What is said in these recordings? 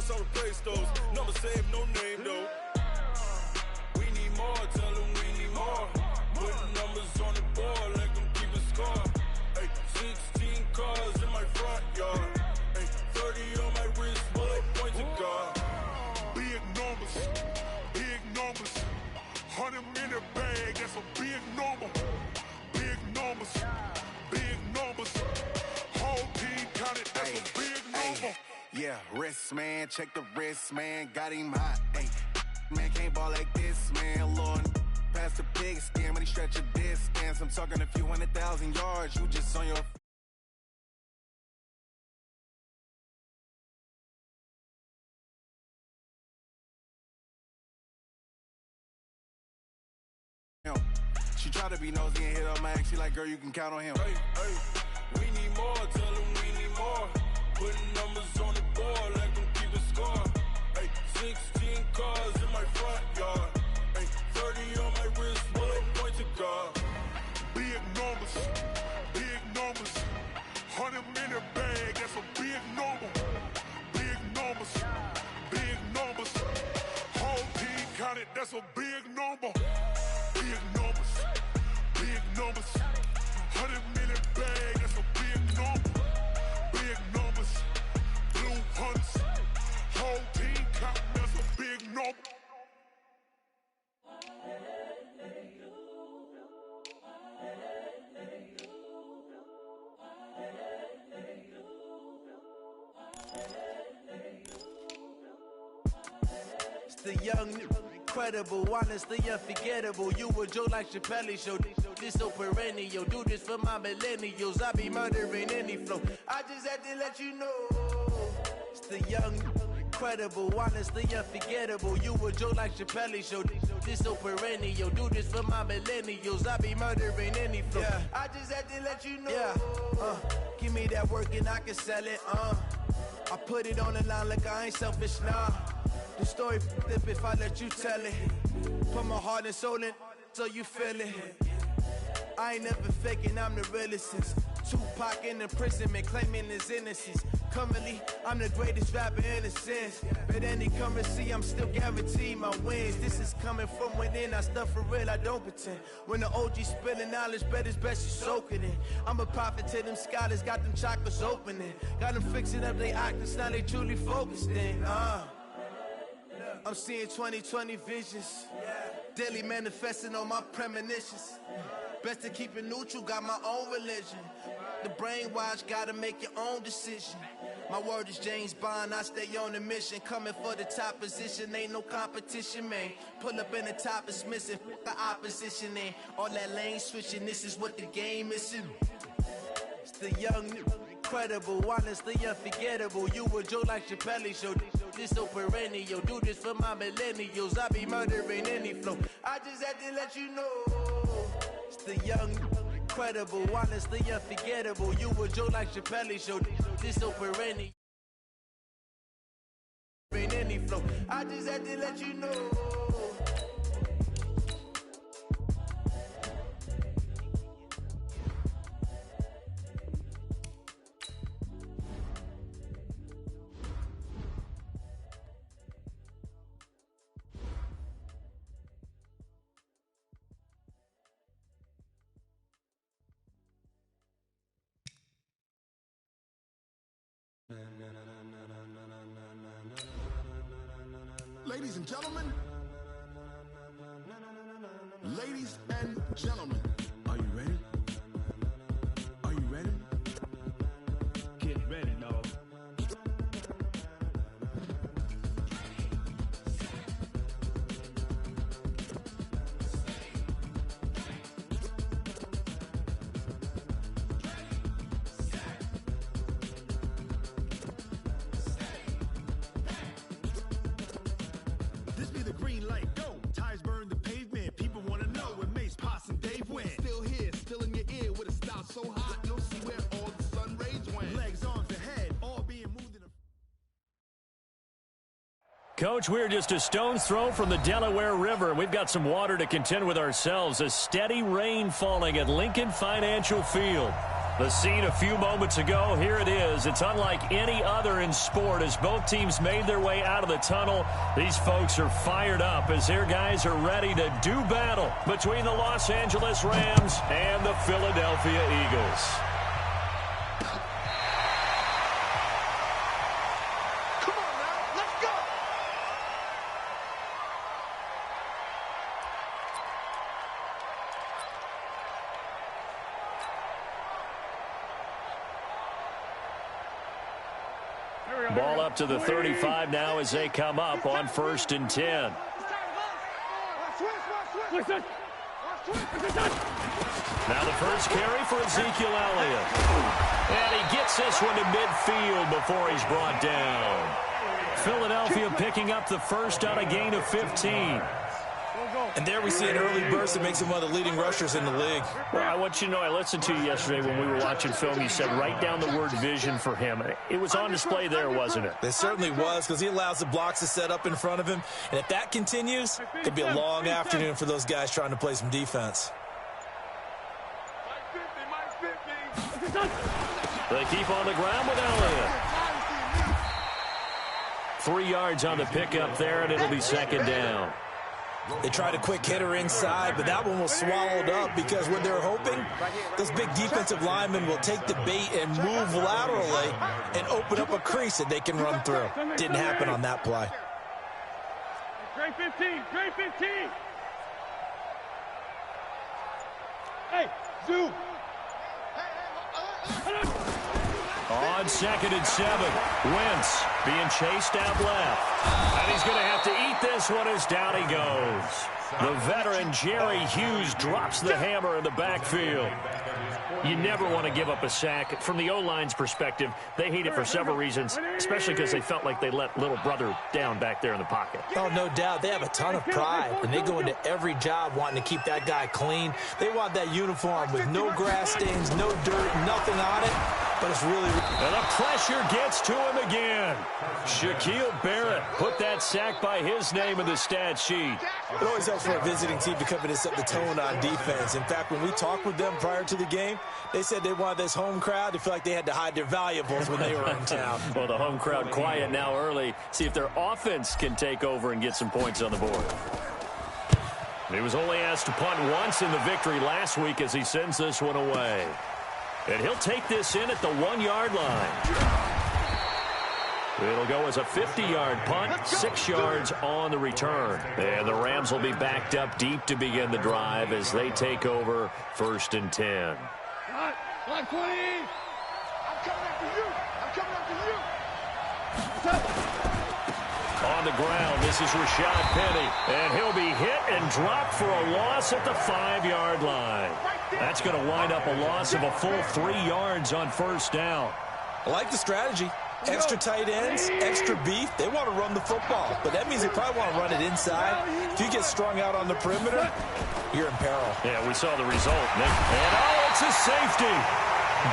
that's how the place goes. Never save no name though. We need more, tell them we need more. Putting numbers on the board, let them keep a score. Ay, 16 cars in my front yard. Ay, 30 on my wrist, bullet point to God. Big numbers, 100 in the bag, that's a big number. Big numbers, whole team counted, that's a big number. Yeah, wrist man, check the wrist man, got him hot. Ay, man can't ball like this, man. Lord, past the pig skin when he stretch a distance. I'm talking a few 100,000 yards, you just on your. She try to be nosy and hit up my ex. She like, girl, you can count on him. Hey, hey, we need more, tell them we need more. Putting numbers on the board, let them keep a score. Hey, 16 cars in my front yard. Hey, 30 on my wrist, bullet point to God. Big numbers, 100 in the bag, that's a big number. Big numbers, whole team counted, that's a big number. Big numbers, 100 million bag, that's a big number. Big numbers, blue hunts, whole team counting, that's a big number. It's the young, incredible, honestly unforgettable. You a joke like Chappelle Show. This so perennial. Do this for my millennials. I be murdering any flow. I just had to let you know. It's the young, incredible, honestly unforgettable. You a joke like Chappelle Show. This so perennial. Do this for my millennials. I be murdering any flow. Yeah. I just had to let you know. Yeah. Give me that work and I can sell it. I put it on the line like I ain't selfish, nah. The story flip if I let you tell it. Put my heart and soul in so you feel it. I ain't never faking, I'm the realest since Tupac in imprisonment, claiming his innocence. Currently, I'm the greatest rapper in a sense. But any currency, I'm still guaranteed my wins. This is coming from within, I stuff for real, I don't pretend. When the OG spilling knowledge, bet it's best you soak it in. I'm a prophet to them scholars, got them chakras opening. Got them fixing up their octaves, now they truly focused in. I'm seeing 2020 visions. Daily manifesting on my premonitions. Best to keep it neutral, got my own religion. The brainwash, gotta make your own decision. My word is James Bond, I stay on a mission. Coming for the top position, ain't no competition, man. Pull up in the top, it's missing, the opposition ain't. All that lane switching, this is what the game is. It's the young, incredible, honestly unforgettable. You a joke like Chappelle Show. This so perennial. Do this for my millennials. I be murdering any flow. I just had to let you know. It's the young, incredible, honestly unforgettable. You a joke like Chappelle Show. This so perennial. Any flow. I just had to let you know. Ladies and gentlemen, ladies and gentlemen, are you ready? Are you ready? Get ready, dog. This be the green light, go. Tires burn the pavement. People want to know where Mace, Poss, and Dave went. Still here, still in your ear with a style so hot, you'll see where all the sun rays went. Legs, arms, and head, all being moved in a... Coach, we're just a stone's throw from the Delaware River. We've got some water to contend with ourselves. A steady rain falling at Lincoln Financial Field. The scene a few moments ago, here it is. It's unlike any other in sport as both teams made their way out of the tunnel. These folks are fired up as their guys are ready to do battle between the Los Angeles Rams and the Philadelphia Eagles. Come on now, let's go! Ball up to the 35 now as they come up on 1st and 10. Now the first carry for Ezekiel Elliott. And he gets this one to midfield before he's brought down. Philadelphia picking up the first on a gain of 15. And there we see an early burst that makes him one of the leading rushers in the league. Well, I want you to know, I listened to you yesterday when we were watching film. You said write down the word vision for him. It was on display there, wasn't it? It certainly was, because he allows the blocks to set up in front of him. And if that continues, it could be a long afternoon for those guys trying to play some defense. They keep on the ground with Elliott. 3 yards on the pickup there, and it'll be 2nd down. They tried a quick hitter inside, but that one was swallowed up because what they're hoping, those big defensive linemen will take the bait and move laterally and open up a crease that they can run through. Didn't happen on that play. Grade 15, grade 15. Hey, Zoo. On 2nd and 7, Wentz being chased out left. And he's going to have to eat this one as down he goes. The veteran Jerry Hughes drops the hammer in the backfield. You never want to give up a sack. From the O-line's perspective, they hate it for several reasons, especially because they felt like they let little brother down back there in the pocket. Oh, no doubt. They have a ton of pride, and they go into every job wanting to keep that guy clean. They want that uniform with no grass stains, no dirt, nothing on it. But it's really... And the pressure gets to him again. Shaquille Barrett put that sack by his name in the stat sheet. It always helps for a visiting team to come in and set the tone on defense. In fact, when we talked with them prior to the game, they said they wanted this home crowd to feel like they had to hide their valuables when they were in town. Well, the home crowd quiet now early. See if their offense can take over and get some points on the board. He was only asked to punt once in the victory last week as he sends this one away. And he'll take this in at the 1-yard line. It'll go as a 50-yard punt, 6 yards on the return. And the Rams will be backed up deep to begin the drive as they take over 1st and 10. Line 20. I'm coming after you. I'm coming after you. On the ground, this is Rashad Penny. And he'll be hit and dropped for a loss at the 5-yard line. That's going to wind up a loss of a full 3 yards on 1st down. I like the strategy. Extra tight ends, extra beef. They want to run the football, but that means they probably want to run it inside. If you get strung out on the perimeter, you're in peril. Yeah, we saw the result, Nick. And oh, it's a safety.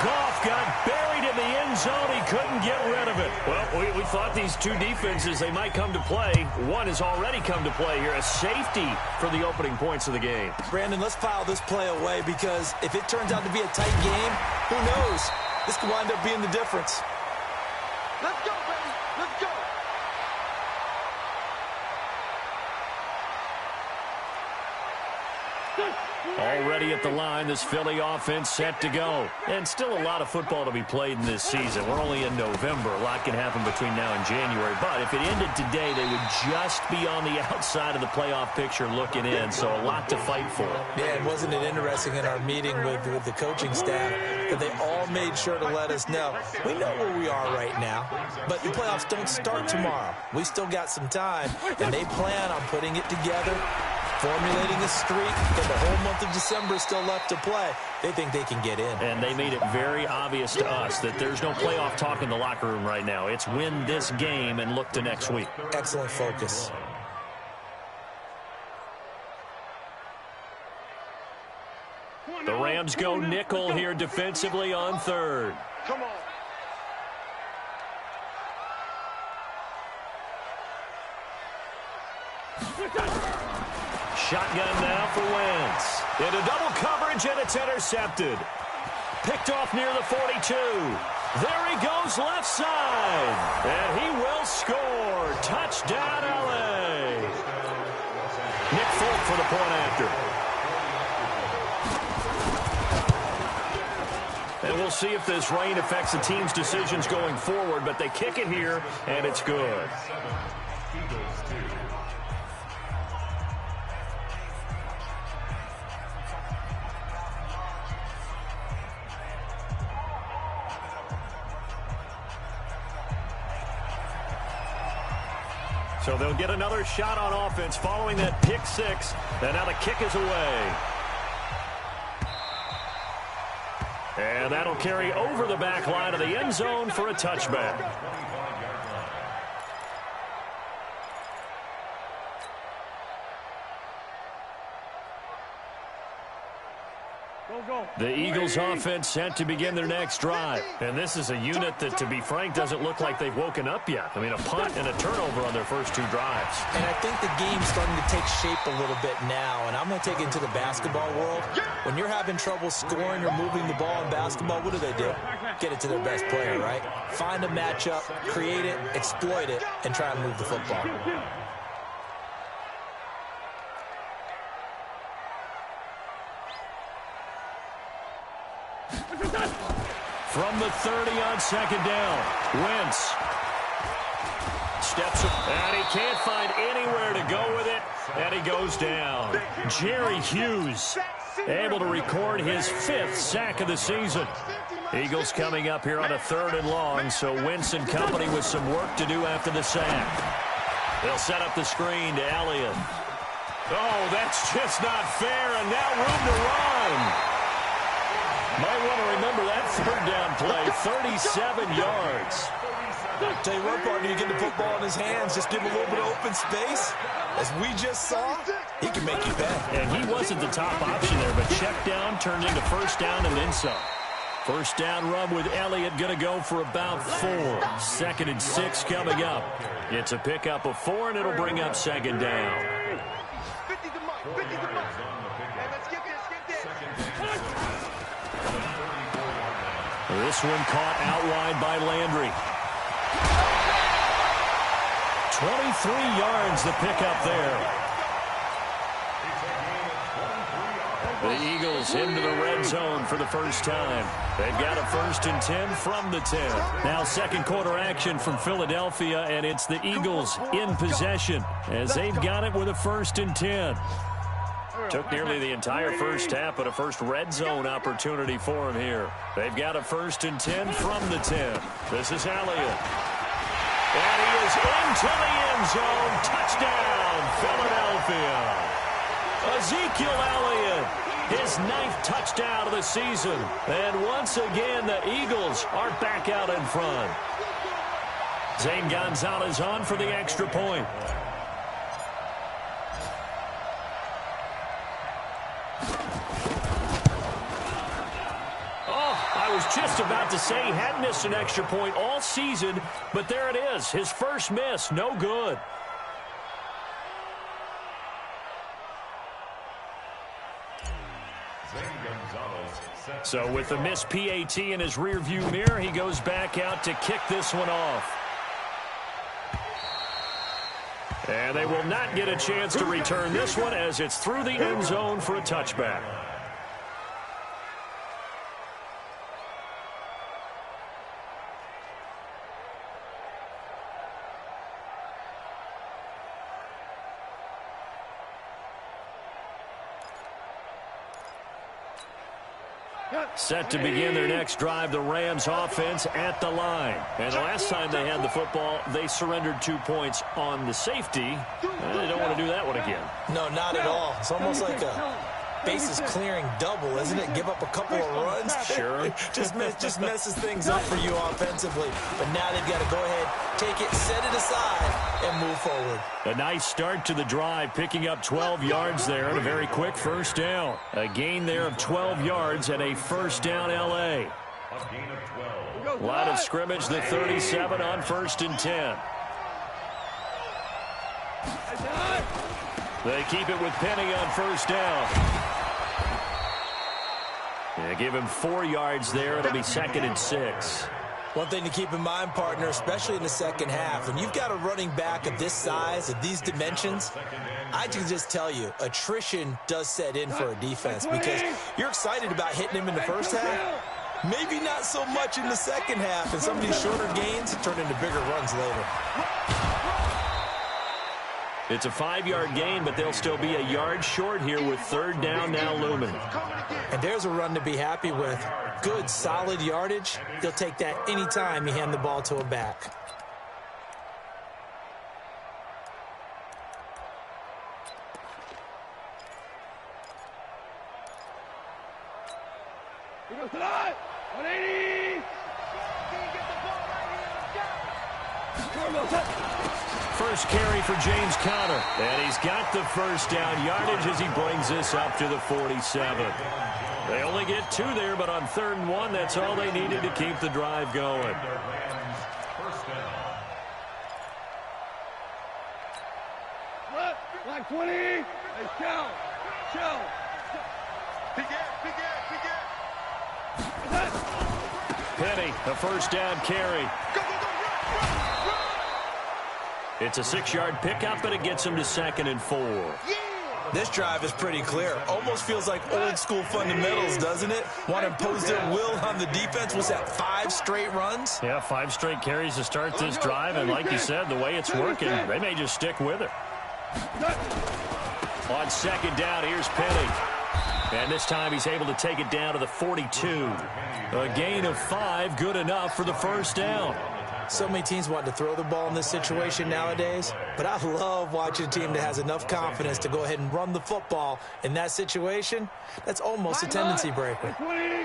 Goff got buried in the end zone. He couldn't get rid of it. Well, we thought these two defenses, they might come to play. One has already come to play here. A safety for the opening points of the game. Brandon, let's file this play away because if it turns out to be a tight game, who knows? This could wind up being the difference. Let's go, baby. Let's go. Already at the line, this Philly offense set to go. And still a lot of football to be played in this season. We're only in November. A lot can happen between now and January. But if it ended today, they would just be on the outside of the playoff picture looking in. So a lot to fight for. Yeah, and wasn't it interesting in our meeting with the coaching staff that they all made sure to let us know. We know where we are right now, but the playoffs don't start tomorrow. We still got some time, and they plan on putting it together, formulating a streak, and the whole month of December is still left to play. They think they can get in. And they made it very obvious to us that there's no playoff talk in the locker room right now. It's win this game and look to next week. Excellent focus. The Rams go nickel here defensively on 3rd. Come on. Shotgun now for Wentz. Into double coverage, and it's intercepted. picked off near the 42. There he goes left side. And he will score. Touchdown, L.A. Nick Folk for the point after. And we'll see if this rain affects the team's decisions going forward, but they kick it here, and it's good. So they'll get another shot on offense following that pick six, and now the kick is away. And that'll carry over the back line of the end zone for a touchback. The Eagles offense set to begin their next drive. And this is a unit that, to be frank, doesn't look like they've woken up yet. I mean, a punt and a turnover on their first two drives. And I think the game's starting to take shape a little bit now. And I'm going to take it into the basketball world. When you're having trouble scoring or moving the ball in basketball, what do? Get it to their best player, right? Find a matchup, create it, exploit it, and try and move the football. From the 30 on second down, Wentz steps up, and he can't find anywhere to go with it, and he goes down. Jerry Hughes able to record his 5th sack of the season. Eagles coming up here on a 3rd and long, so Wentz and company with some work to do after the sack. They'll set up the screen to Elliott. Oh, that's just not fair, and now room to run. Might want to remember that 3rd down play, 37 yards. Tell you what, partner, you get the football in his hands, just give him a little bit of open space. As we just saw, he can make you bet. And he wasn't the top option there, but check down turned into 1st down and then some. 1st down run with Elliott going to go for about 4. 2nd and 6 coming up. It's a pickup of 4, and it'll bring up 2nd down. 50 to Mike. 50 to Mike. And let's get this. This one caught out wide by Landry. 23 yards the pickup there. The Eagles into the red zone for the first time. They've got a 1st and 10 from the 10. Now second quarter action from Philadelphia, and it's the Eagles in possession as they've got it with a 1st and 10. Took nearly the entire first half, but a first red zone opportunity for him here. They've got a 1st and 10 from the 10. This is Elliott. And he is into the end zone. Touchdown, Philadelphia. Ezekiel Elliott, his 9th touchdown of the season. And once again, the Eagles are back out in front. Zane Gonzalez on for the extra point. Just about to say he hadn't missed an extra point all season, but there it is. His first miss, no good. So with the missed PAT in his rearview mirror, he goes back out to kick this one off. And they will not get a chance to return this one as it's through the end zone for a touchback. Set to begin their next drive, the Rams offense at the line. And the last time they had the football, they surrendered 2 points on the safety. And they don't want to do that one again. No, not at all. It's almost like a bases clearing double, isn't it? Give up a couple of runs. Sure. just messes things up for you offensively. But now they've got to go ahead, take it, set it aside, and move forward. A nice start to the drive, picking up 12 yards there and a very quick 1st down. A gain there of 12 yards and a 1st down L.A. Line of scrimmage, the 37 on 1st and 10. They keep it with Penny on 1st down. Yeah, give him 4 yards there. It'll be 2nd and 6. One thing to keep in mind, partner, especially in the second half, when you've got a running back of this size, of these dimensions, I can just tell you, attrition does set in for a defense because you're excited about hitting him in the first half. Maybe not so much in the second half, and some of these shorter gains turn into bigger runs later. It's a 5-yard gain, but they'll still be a yard short here with 3rd down now looming. And there's a run to be happy with. Good, solid yardage. He'll take that anytime you hand the ball to a back. He goes to the line. 180. First carry for James Conner. And he's got the first down yardage as he brings this up to the 47. They only get 2 there, but on 3rd and 1, that's all they needed to keep the drive going. Like 20. Hey, chill. Penny, a first down carry. It's a 6-yard pickup, and it gets him to 2nd and 4. This drive is pretty clear. Almost feels like old-school fundamentals, doesn't it? Want to impose their will on the defense. Was that 5 straight runs? Yeah, 5 straight carries to start this drive, and like you said, the way it's working, they may just stick with it. On 2nd down, here's Penny. And this time he's able to take it down to the 42. A gain of 5, good enough for the first down. So many teams want to throw the ball in this situation nowadays, but I love watching a team that has enough confidence to go ahead and run the football in that situation. That's almost a tendency breaker.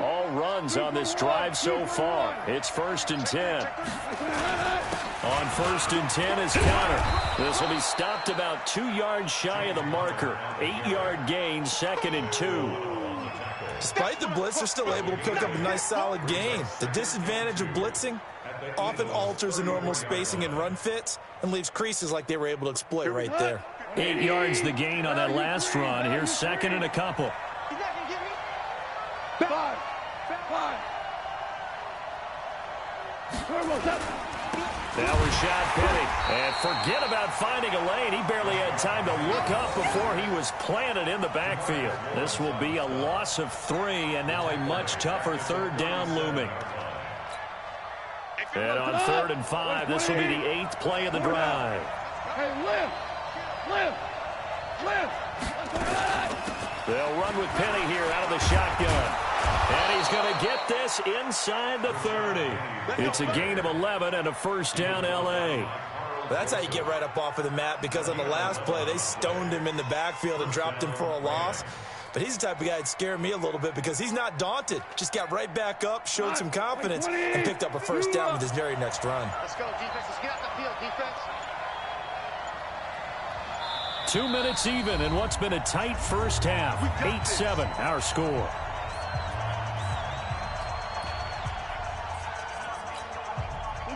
All runs on this drive so far. It's 1st and 10. On 1st and 10 is Conner. This will be stopped about 2 yards shy of the marker. 8-yard gain, 2nd and 2. Despite the blitz, they're still able to pick up a nice solid gain. The disadvantage of blitzing often alters the normal spacing and run fits and leaves creases like they were able to exploit right there. 8 yards the gain on that last run. Here's 2nd and a couple. Five. Now Rashad Penny. And forget about finding a lane. He barely had time to look up before he was planted in the backfield. This will be a loss of 3, and now a much tougher 3rd down looming. And on 3rd and 5, this will be the 8th play of the drive. Hey, lift. They'll run with Penny here out of the shotgun. And he's going to get this inside the 30. It's a gain of 11 and a first down L.A. That's how you get right up off of the mat, because on the last play, they stoned him in the backfield and dropped him for a loss. But he's the type of guy that scared me a little bit because he's not daunted. Just got right back up, showed some confidence, and picked up a first down with his very next run. Let's go, defense. Let's get out the field, defense. 2 minutes even in what's been a tight first half. 8-7, our score.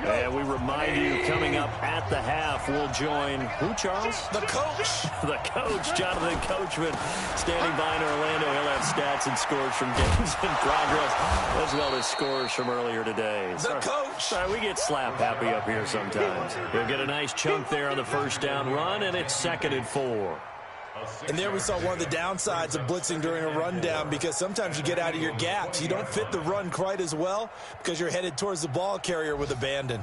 And we remind you, coming up at the half, we'll join who, Charles? The coach. The coach, Jonathan Coachman, standing by in Orlando. He'll have stats and scores from games in progress, as well as scores from earlier today. The coach. Sorry, we get slap happy up here sometimes. He'll get a nice chunk there on the first down run, and it's 2nd and 4. And there we saw one of the downsides of blitzing during a rundown, because sometimes you get out of your gaps. You don't fit the run quite as well because you're headed towards the ball carrier with abandon.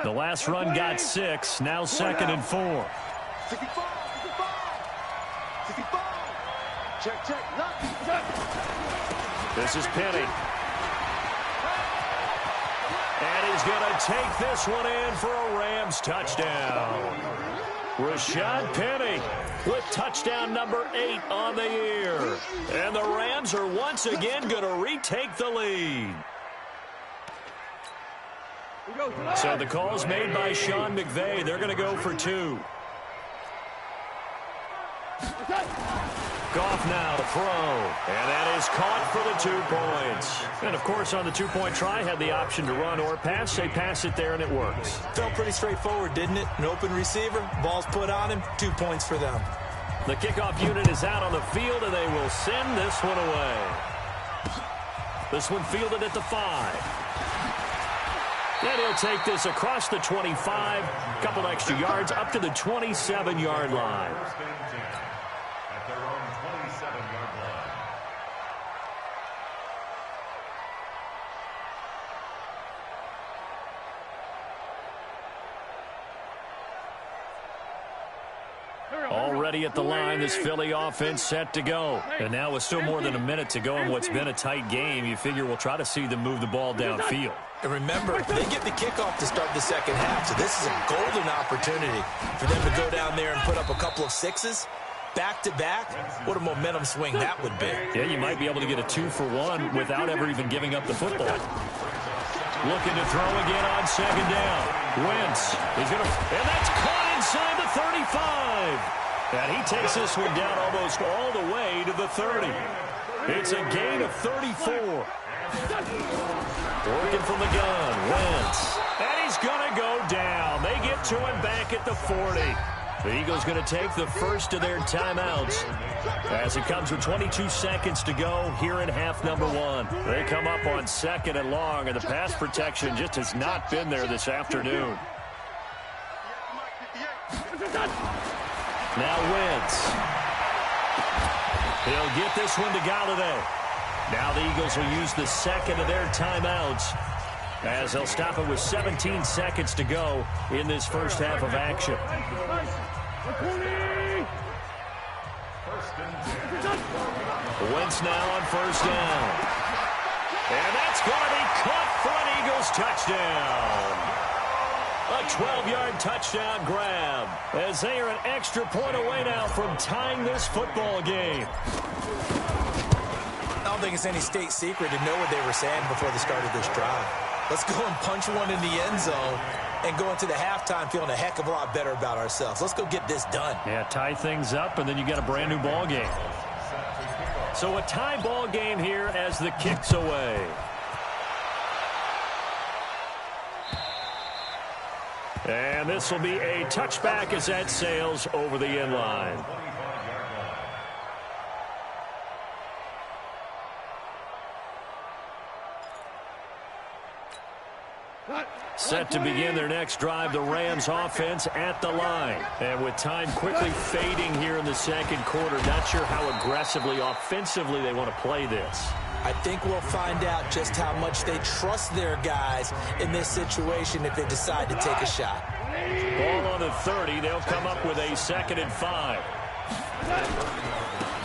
The last run got 6, now 2nd and 4. 65. Check. This is Penny. And he's going to take this one in for a Rams touchdown. Rashad Penny with touchdown number 8 on the year. And the Rams are once again going to retake the lead. So the call's made by Sean McVay. They're going to go for 2. Kickoff now to throw. And that is caught for the 2 points. And, of course, on the 2-point try, had the option to run or pass. They pass it there, and it works. Felt pretty straightforward, didn't it? An open receiver, ball's put on him, 2 points for them. The kickoff unit is out on the field, and they will send this one away. This one fielded at the 5. And he'll take this across the 25, couple extra yards up to the 27-yard line. At their own 27-yard line. Already at the line, this Philly offense set to go. And now with still more than a minute to go in what's been a tight game, you figure we'll try to see them move the ball downfield. And remember, they get the kickoff to start the second half, so this is a golden opportunity for them to go down there and put up a couple of 6s. Back-to-back, what a momentum swing that would be. Yeah, you might be able to get a 2-for-1 without ever even giving up the football. Looking to throw again on second down. Wentz, and that's caught inside the 35. And he takes this one down almost all the way to the 30. It's a gain of 34. Working from the gun, Wentz. And he's going to go down. They get to him back at the 40. The Eagles going to take the first of their timeouts as it comes with 22 seconds to go here in half number 1. They come up on 2nd and long, and the pass protection just has not been there this afternoon. Now Wentz. He'll get this one to Galladay. Now the Eagles will use the second of their timeouts as they'll stop it with 17 seconds to go in this first half of action. Wentz now on first down. And that's going to be caught for an Eagles touchdown. A 12-yard touchdown grab as they are an extra point away now from tying this football game. I don't think it's any state secret to know what they were saying before the start of this drive. Let's go and punch one in the end zone and go into the halftime feeling a heck of a lot better about ourselves. Let's go get this done. Yeah, tie things up, and then you get a brand-new ball game. So a tie ball game here as the kick's away. And this will be a touchback as that sails over the end line. Set to begin their next drive, the Rams offense at the line. And with time quickly fading here in the second quarter, not sure how aggressively, offensively they want to play this. I think we'll find out just how much they trust their guys in this situation if they decide to take a shot. Ball on the 30. They'll come up with a 2nd and 5.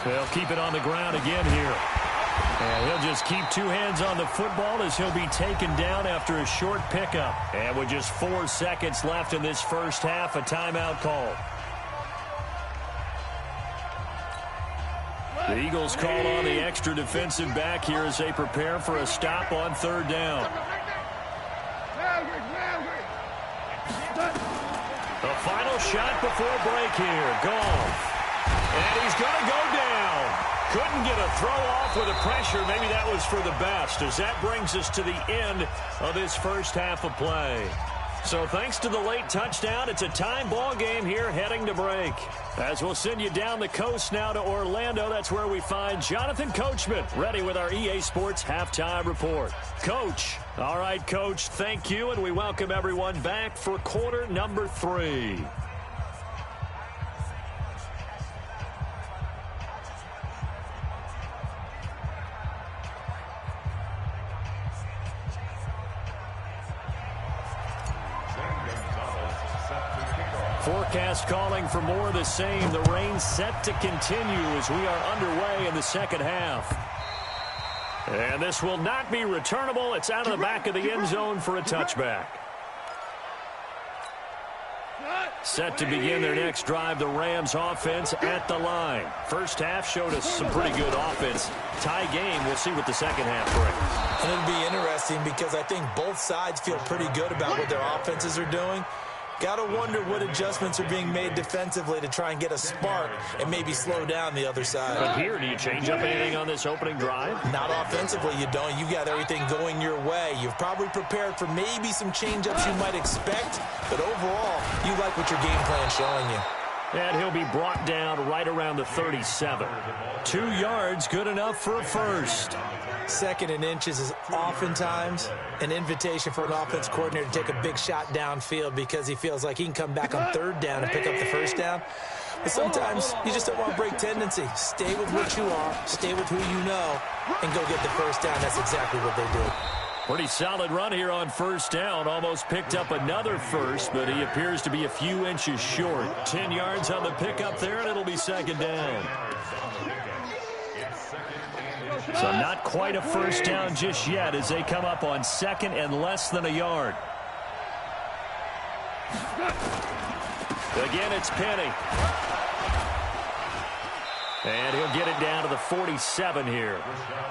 They'll keep it on the ground again here. And he'll just keep 2 hands on the football as he'll be taken down after a short pickup. And with just 4 seconds left in this first half, a timeout call. The Eagles call on the extra defensive back here as they prepare for a stop on 3rd down. The final shot before break here. Goff. And he's going to go down. Couldn't get a throw off with the pressure. Maybe that was for the best, as that brings us to the end of this first half of play. So thanks to the late touchdown, it's a time ball game here heading to break. As we'll send you down the coast now to Orlando, that's where we find Jonathan Coachman ready with our EA Sports Halftime Report. Coach. All right, Coach, thank you, and we welcome everyone back for quarter number 3. Forecast calling for more of the same. The rain set to continue as we are underway in the second half. And this will not be returnable. It's out of the back of the end zone for a touchback. Set to begin their next drive, the Rams offense at the line. First half showed us some pretty good offense. Tie game, we'll see what the second half brings. And it'll be interesting because I think both sides feel pretty good about what their offenses are doing. Got to wonder what adjustments are being made defensively to try and get a spark and maybe slow down the other side. But here, do you change up anything on this opening drive? Not offensively, you don't. You got everything going your way. You've probably prepared for maybe some change-ups you might expect, but overall, you like what your game plan's showing you. And he'll be brought down right around the 37. 2 yards, good enough for a first. 2nd and inches is oftentimes an invitation for an offense coordinator to take a big shot downfield because he feels like he can come back on 3rd down and pick up the first down. But sometimes you just don't want to break tendency. Stay with what you are, stay with who you know, and go get the first down. That's exactly what they did. Pretty solid run here on first down. Almost picked up another first, but he appears to be a few inches short. 10 yards on the pickup there, and it'll be 2nd down. So not quite a first down just yet as they come up on 2nd and less than a yard. Again, it's Penny. And he'll get it down to the 47 here.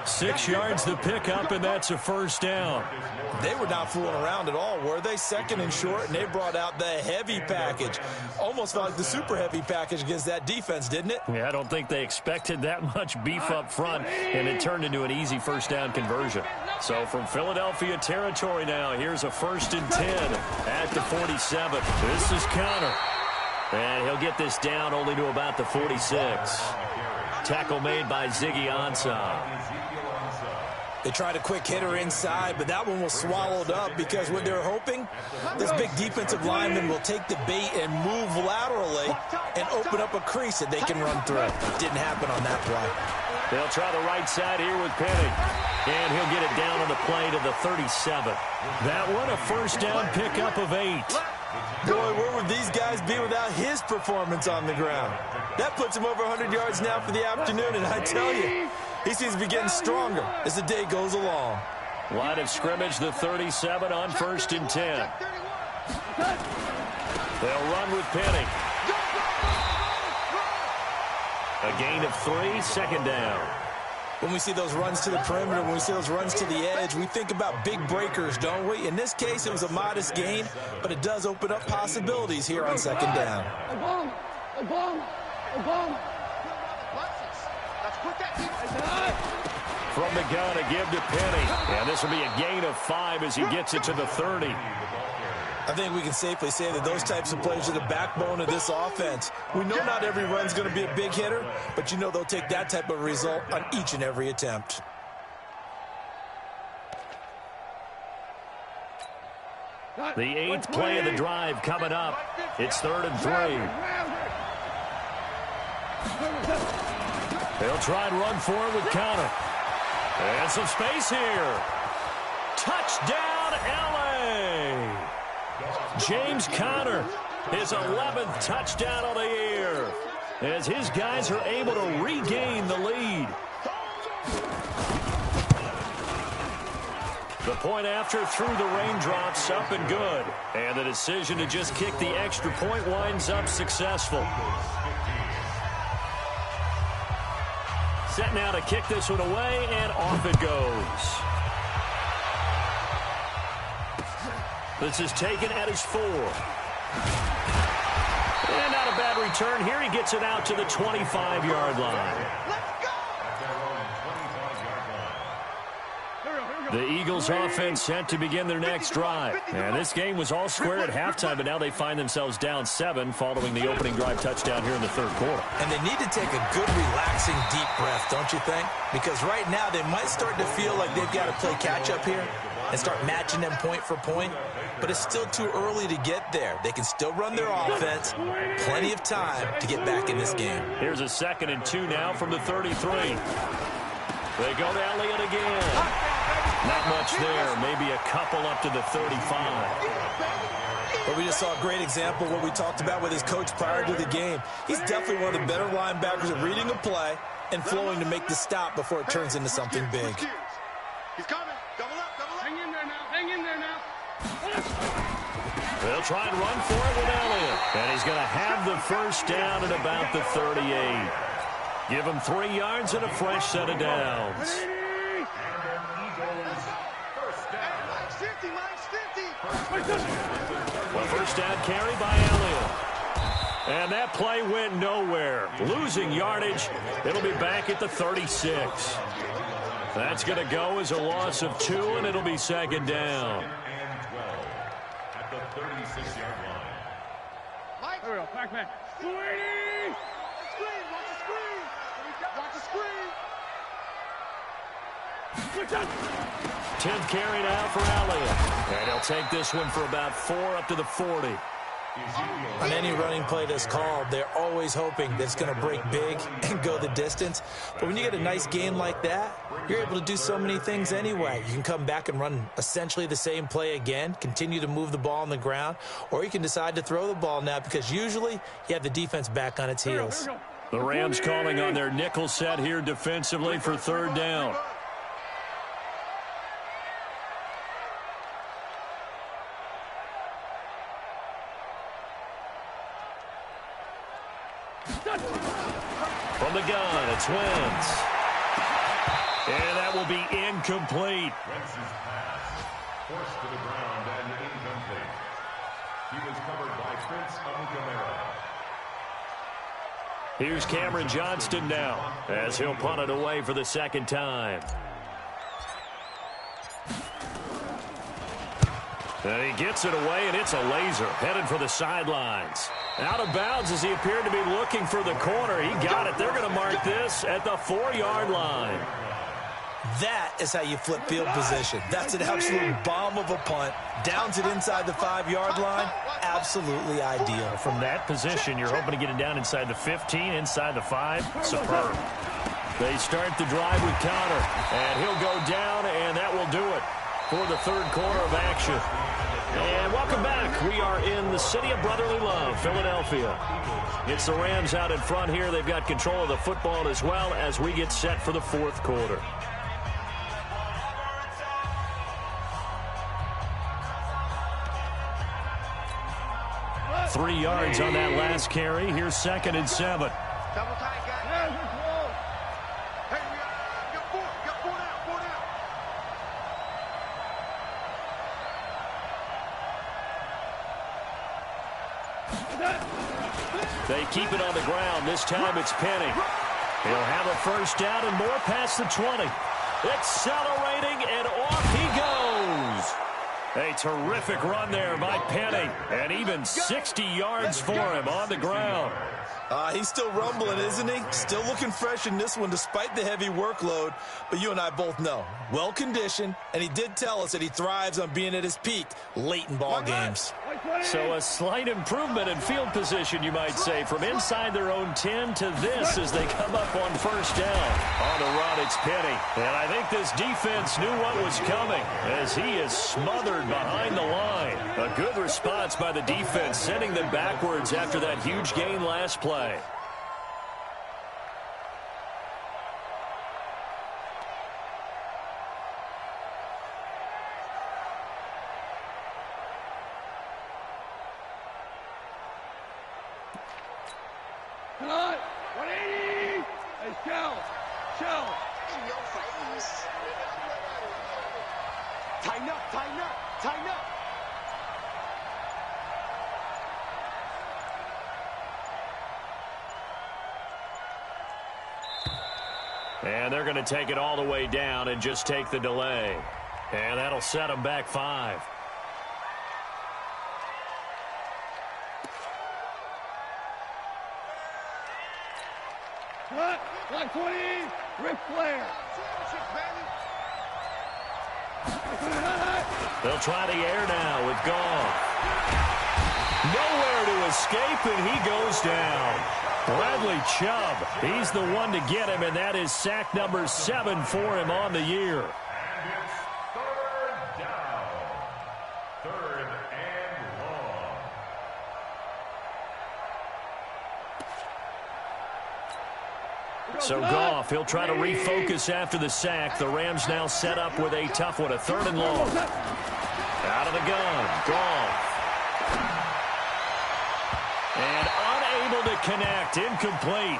6 yards the pickup, and that's a first down. They were not fooling around at all, were they? 2nd and short, and they brought out the heavy package. Almost felt like the super heavy package against that defense, didn't it? Yeah, I don't think they expected that much beef up front, and it turned into an easy first down conversion. So from Philadelphia territory now, here's a 1st and 10 at the 47. This is Conner. And he'll get this down only to about the 46. Tackle made by Ziggy Ansah. They tried a quick hitter inside, but that one was swallowed up because what they're hoping, this big defensive lineman will take the bait and move laterally and open up a crease that they can run through. Didn't happen on that play. They'll try the right side here with Penny. And he'll get it down on the play to the 37. That one, a first down pickup of 8. Boy, where would these guys be without his performance on the ground? That puts him over 100 yards now for the afternoon, and I tell you, he seems to be getting stronger as the day goes along. Line of scrimmage, the 37 on 1st and 10. They'll run with Penny. A gain of 3, 2nd down. When we see those runs to the perimeter, when we see those runs to the edge, we think about big breakers, don't we? In this case, it was a modest gain, but it does open up possibilities here on 2nd down. From the gun, a give to Penny. And this will be a gain of 5 as he gets it to the 30. I think we can safely say that those types of plays are the backbone of this offense. We know not every run's going to be a big hitter, but you know they'll take that type of result on each and every attempt. The 8th play of the drive coming up. It's 3rd and 3. They'll try and run for it with Conner. And some space here. Touchdown, LA! James Conner, his 11th touchdown of the year, as his guys are able to regain the lead. The point after through the raindrops, up and good. And the decision to just kick the extra point winds up successful. Set now to kick this one away, and off it goes. This is taken at his 4. And not a bad return here. He gets it out to the 25-yard line. The Eagles offense set to begin their next drive. And this game was all square at halftime, but now they find themselves down 7 following the opening drive touchdown here in the 3rd quarter. And they need to take a good, relaxing, deep breath, don't you think? Because right now they might start to feel like they've got to play catch-up here and start matching them point for point. But it's still too early to get there. They can still run their offense. Plenty of time to get back in this game. Here's a 2nd and 2 now from the 33. They go to Elliott again. Not much there. Maybe a couple up to the 35. But we just saw a great example of what we talked about with his coach prior to the game. He's definitely one of the better linebackers at reading a play and flowing to make the stop before it turns into something big. He's coming. Double up, double up. Hang in there now. Hang in there now. They'll try and run for it with Elliott. And he's going to have the first down at about the 38. Give him 3 yards and a fresh set of downs. Well, first down carry by Elliott. And that play went nowhere. Losing yardage. It'll be back at the 36. That's going to go as a loss of 2, and it'll be second down. And 12 at the 36-yard line. Mike. There we go. Back. Screen! Screen! Watch the screen! Watch the screen! 10th carry now for Elliott. And he'll take this one for about 4 up to the 40. On any running play that's called, they're always hoping that it's going to break big and go the distance. But when you get a nice game like that, you're able to do so many things anyway. You can come back and run essentially the same play again, continue to move the ball on the ground, or you can decide to throw the ball now because usually you have the defense back on its heels. The Rams calling on their nickel set here defensively for third down. From the gun, it's Wentz. And that will be incomplete. Wentz's pass forced to the ground and incomplete. He was covered by Prince Amukamara. Here's Cameron Johnston now as he'll punt it away for the second time. And he gets it away, and it's a laser headed for the sidelines. Out of bounds as he appeared to be looking for the corner. He got it. They're going to mark this at the 4-yard line. That is how you flip field position. That's an absolute bomb of a punt. Downs it inside the 5-yard line. Absolutely ideal. From that position, you're hoping to get it down inside the 15, inside the 5. Superb. They start the drive with Conner, and he'll go down, and that will do it for the third quarter of action. And welcome back. We are in the city of brotherly love, Philadelphia. It's the Rams out in front here. They've got control of the football as well as we get set for the fourth quarter. Three yards on that last carry. Here's 2nd and 7. Double tight, guys. Hey, we got 4 down, 4 down. They keep it on the ground. This time it's Penny. He'll have a first down and more past the 20. Accelerating, and off he goes. A terrific run there by Penny, and even 60 yards for him on the ground. He's still rumbling, isn't he? Still looking fresh in this one despite the heavy workload. But you and I both know, well-conditioned, and he did tell us that he thrives on being at his peak late in ball games. So a slight improvement in field position, you might say, from inside their own 10 to this as they come up on first down. On the run, it's Penny. And I think this defense knew what was coming as he is smothered behind the line. A good response by the defense, sending them backwards after that huge gain last play. Come on, 180. Hey, Shell. In your face. Tighten up. And they're going to take it all the way down and just take the delay. And that'll set them back 5. Cut. 120. Ric Flair. They'll try the air now with Goff. Nowhere to escape, and he goes down. Bradley Chubb, he's the one to get him, and that is sack number 7 for him on the year. And it's third down. 3rd and long. So Goff, he'll try to refocus after the sack. The Rams now set up with a tough one, a 3rd and long. Out of the gun, Goff. And unable to connect, incomplete.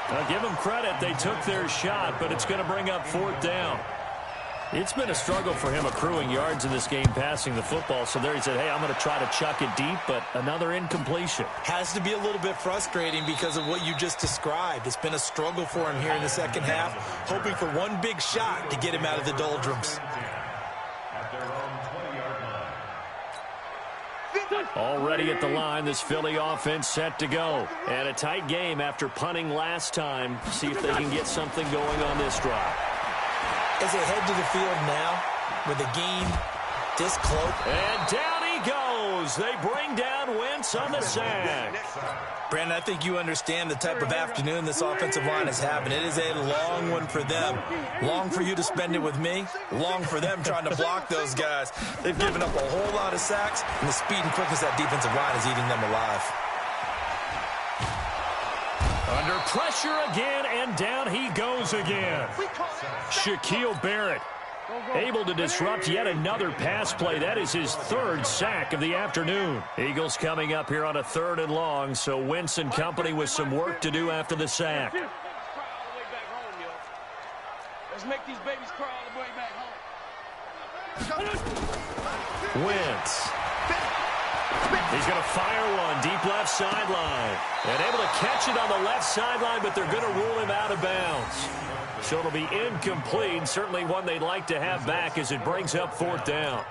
Now give them credit, they took their shot, but it's going to bring up 4th down. It's been a struggle for him accruing yards in this game passing the football. So there he said, hey, I'm going to try to chuck it deep, but another incompletion. Has to be a little bit frustrating because of what you just described. It's been a struggle for him here in the second half, hoping for one big shot to get him out of the doldrums. Already at the line, this Philly offense set to go. And a tight game after punting last time. See if they can get something going on this drive. As they head to the field now with a game this close. And down he goes. They bring down Wentz on the sack. Brandon, I think you understand the type of afternoon this offensive line is having. It is a long one for them. Long for you to spend it with me. Long for them trying to block those guys. They've given up a whole lot of sacks, and the speed and quickness of that defensive line is eating them alive. Under pressure again, and down he goes again. Shaquille Barrett able to disrupt yet another pass play. That is his third sack of the afternoon. Eagles coming up here on a 3rd and long, so Wentz and company with some work to do after the sack. Let's make these babies cry all the way back home. Wentz. He's going to fire one deep left sideline. And able to catch it on the left sideline, but they're going to rule him out of bounds. So it'll be incomplete. Certainly one they'd like to have back as it brings up 4th down.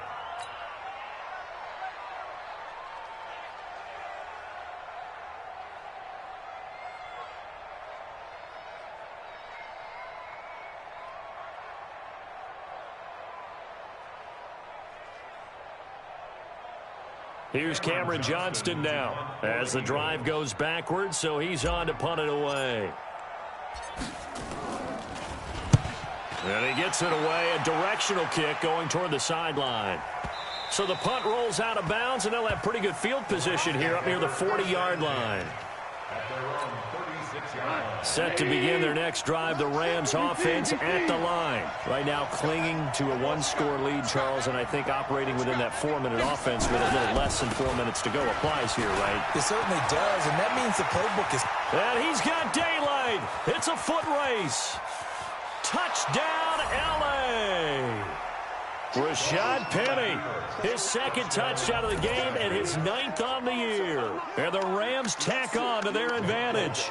Here's Cameron Johnston now as the drive goes backwards, so he's on to punt it away. And he gets it away, a directional kick going toward the sideline. So the punt rolls out of bounds, and they'll have pretty good field position here up near the 40-yard line. Set to begin their next drive, the Rams offense at the line. Right now clinging to a 1-score lead, Charles, and I think operating within that 4-minute offense with a little less than 4 minutes to go applies here, right? It certainly does, and that means the playbook is... And he's got daylight. It's a foot race. Touchdown, L.A. Rashad Penny, his 2nd touchdown of the game and his 9th on the year. And the Rams tack on to their advantage.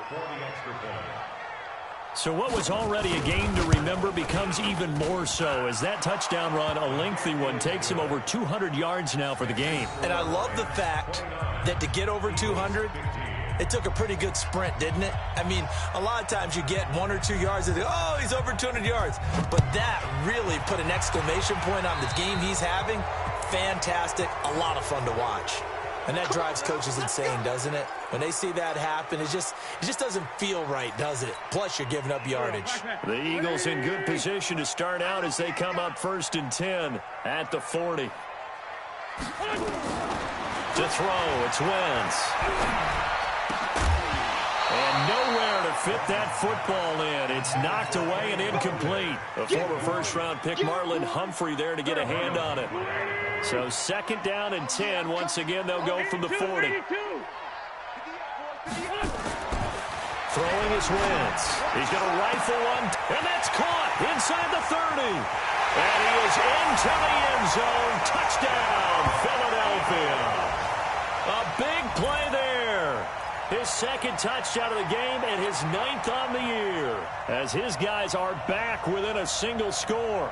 So what was already a game to remember becomes even more so as that touchdown run, a lengthy one, takes him over 200 yards now for the game. And I love the fact that to get over 200, it took a pretty good sprint, didn't it? I mean, a lot of times you get 1 or 2 yards and oh, he's over 200 yards. But that really put an exclamation point on the game he's having. Fantastic. A lot of fun to watch. And that drives coaches insane, doesn't it? When they see that happen, it just doesn't feel right, does it? Plus, you're giving up yardage. The Eagles in good position to start out as they come up 1st and 10 at the 40. To throw, it's Wentz. And nowhere to fit that football in. It's knocked away and incomplete. A former 1st-round pick, Marlon Humphrey, there to get a hand on it. So 2nd down and 10. Once again, they'll go from the 40. Throwing is Wentz. He's going to rifle one, and that's caught inside the 30. And he is into the end zone. Touchdown, Philadelphia. A big play there. His 2nd touchdown of the game and his 9th on the year as his guys are back within a single score.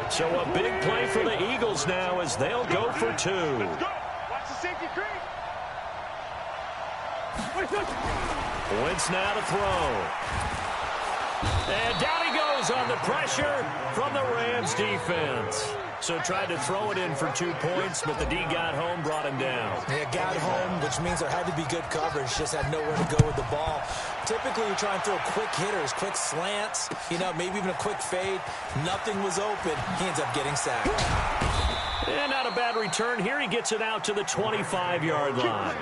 So a big play for the Eagles now as they'll go for 2. Let's go. Watch the safety creep. Wentz now to throw. And down he goes on the pressure from the Rams defense. So tried to throw it in for 2 points, but the D got home, brought him down. Yeah, got home, which means there had to be good coverage. Just had nowhere to go with the ball. Typically, you try and throw quick hitters, quick slants, maybe even a quick fade. Nothing was open. He ends up getting sacked. And not a bad return here. He gets it out to the 25-yard line.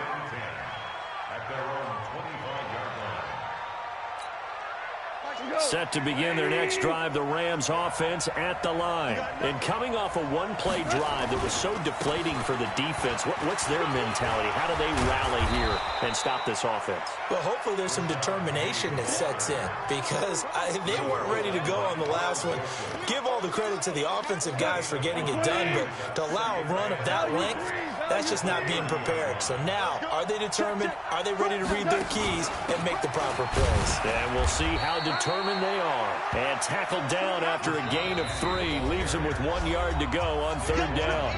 Set to begin their next drive, the Rams offense at the line. And coming off a one-play drive that was so deflating for the defense, what's their mentality? How do they rally here and stop this offense? Well, hopefully there's some determination that sets in because they weren't ready to go on the last one. Give all the credit to the offensive guys for getting it done, but to allow a run of that length, that's just not being prepared. So now, are they determined? Are they ready to read their keys and make the proper plays? And we'll see how determined they are. And tackled down after a gain of 3. Leaves them with 1 yard to go on 3rd down.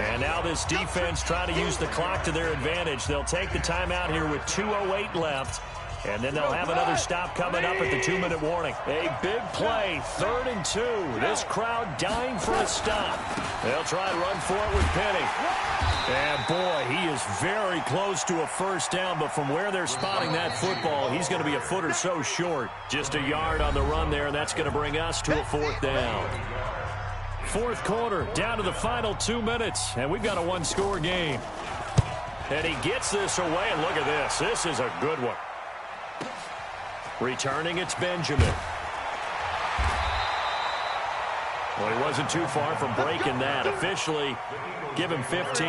And now this defense trying to use the clock to their advantage. They'll take the timeout here with 2:08 left. And then they'll have another stop coming up at the 2-minute warning. A big play, 3rd and 2. This crowd dying for a stop. They'll try and run for it with Penny. And, boy, he is very close to a first down, but from where they're spotting that football, he's going to be a foot or so short. Just a yard on the run there, and that's going to bring us to a 4th down. 4th quarter, down to the final 2 minutes, and we've got a one-score game. And he gets this away, and look at this. This is a good one. Returning, it's Benjamin. Well, he wasn't too far from breaking that. Officially, give him 15.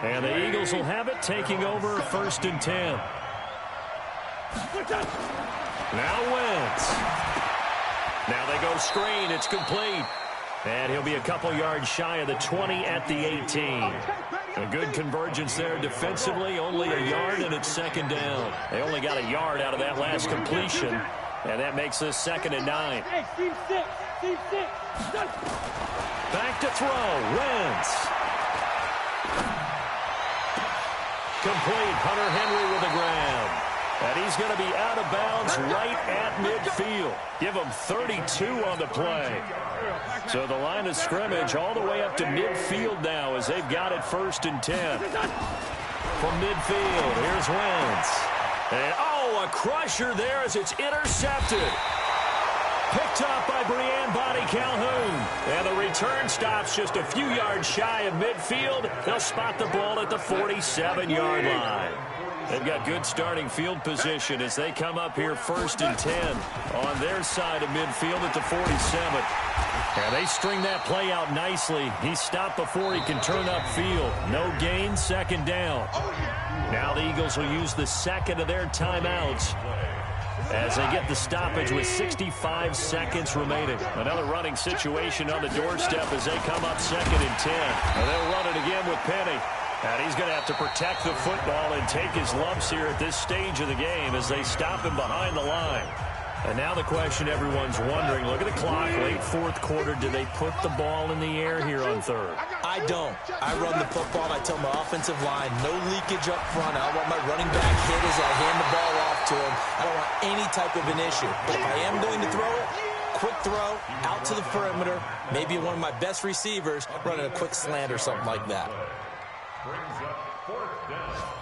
And the Eagles will have it, taking over 1st and 10. Now Wentz. Now they go screen. It's complete. And he'll be a couple yards shy of the 20 at the 18. A good convergence there defensively, only a yard, and it's 2nd down. They only got a yard out of that last completion, and that makes this 2nd and 9. Back to throw, Wentz. Complete, Hunter Henry with a grab. And he's going to be out of bounds right at midfield. Give him 32 on the play. So the line of scrimmage all the way up to midfield now as they've got it 1st and 10. From midfield, here's Wentz. And, a crusher there as it's intercepted. Picked up by Brian Body Calhoun. And the return stops just a few yards shy of midfield. They'll spot the ball at the 47-yard line. They've got good starting field position as they come up here 1st and 10 on their side of midfield at the 47. And they string that play out nicely. He's stopped before he can turn upfield. No gain, 2nd down. Now the Eagles will use the 2nd of their timeouts as they get the stoppage with 65 seconds remaining. Another running situation on the doorstep as they come up 2nd and 10. And they'll run it again with Penny. And he's going to have to protect the football and take his lumps here at this stage of the game as they stop him behind the line. And now the question everyone's wondering, look at the clock, late 4th quarter, do they put the ball in the air here on 3rd? I don't. I run the football. I tell my offensive line, no leakage up front. I don't want my running back hit as I hand the ball off to him. I don't want any type of an issue. But if I am going to throw it, quick throw, out to the perimeter, maybe one of my best receivers running a quick slant or something like that. Brings up 4th down.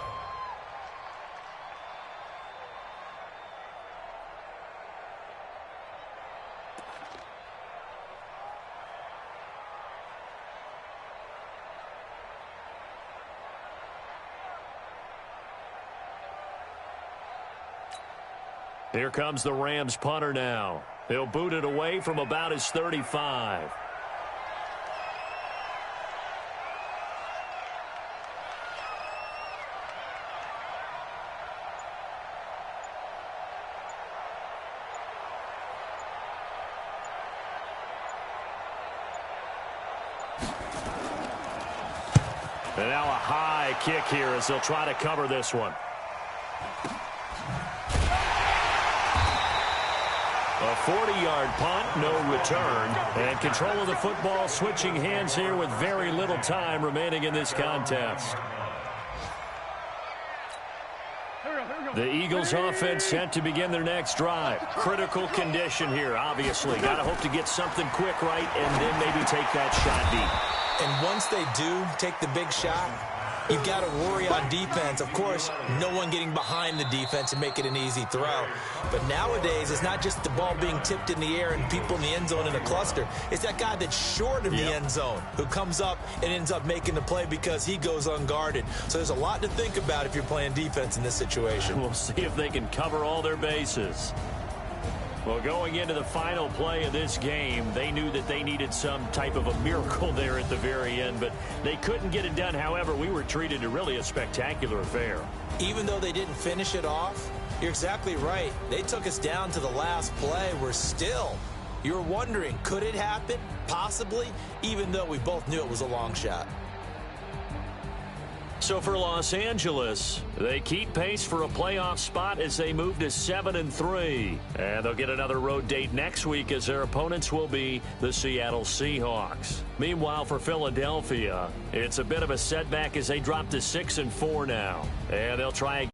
Here comes the Rams punter now. He'll boot it away from about his 35. And now a high kick here as they'll try to cover this one. A 40-yard punt, no return. And control of the football switching hands here with very little time remaining in this contest. The Eagles offense set to begin their next drive. Critical condition here, obviously. Got to hope to get something quick right and then maybe take that shot deep. And once they do take the big shot, you've got to worry on defense. Of course, no one getting behind the defense and make it an easy throw. But nowadays, it's not just the ball being tipped in the air and people in the end zone in a cluster. It's that guy that's short of the end zone who comes up and ends up making the play because he goes unguarded. So there's a lot to think about if you're playing defense in this situation. We'll see if they can cover all their bases. Well, going into the final play of this game, they knew that they needed some type of a miracle there at the very end, but they couldn't get it done. However, we were treated to really a spectacular affair. Even though they didn't finish it off, you're exactly right. They took us down to the last play. We're still, you're wondering, could it happen? Possibly, even though we both knew it was a long shot. So for Los Angeles, they keep pace for a playoff spot as they move to 7-3. And they'll get another road date next week as their opponents will be the Seattle Seahawks. Meanwhile, for Philadelphia, it's a bit of a setback as they drop to 6-4 now. And they'll try again.